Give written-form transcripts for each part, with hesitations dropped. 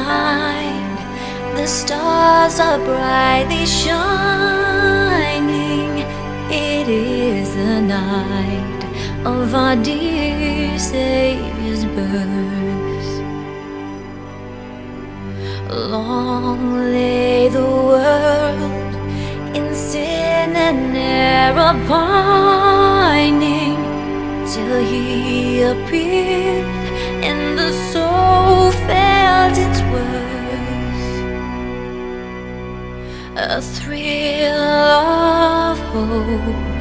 night, the stars are brightly shining. It is the night of our dear Savior's birth. Long lay the world in sin and error pining, till He appeared and the soul felt its worth. A thrill of hope,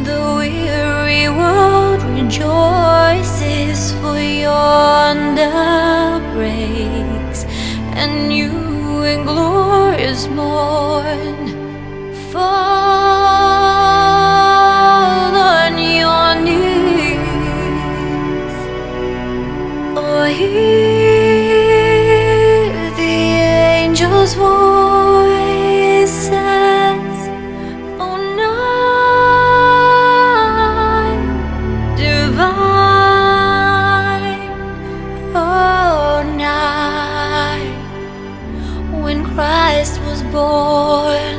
the weary world rejoices, for yonder breaks a new and glorious morn. Fall on your knees, or hear the angels' voices. Oh, night divine, oh, night when Christ was born.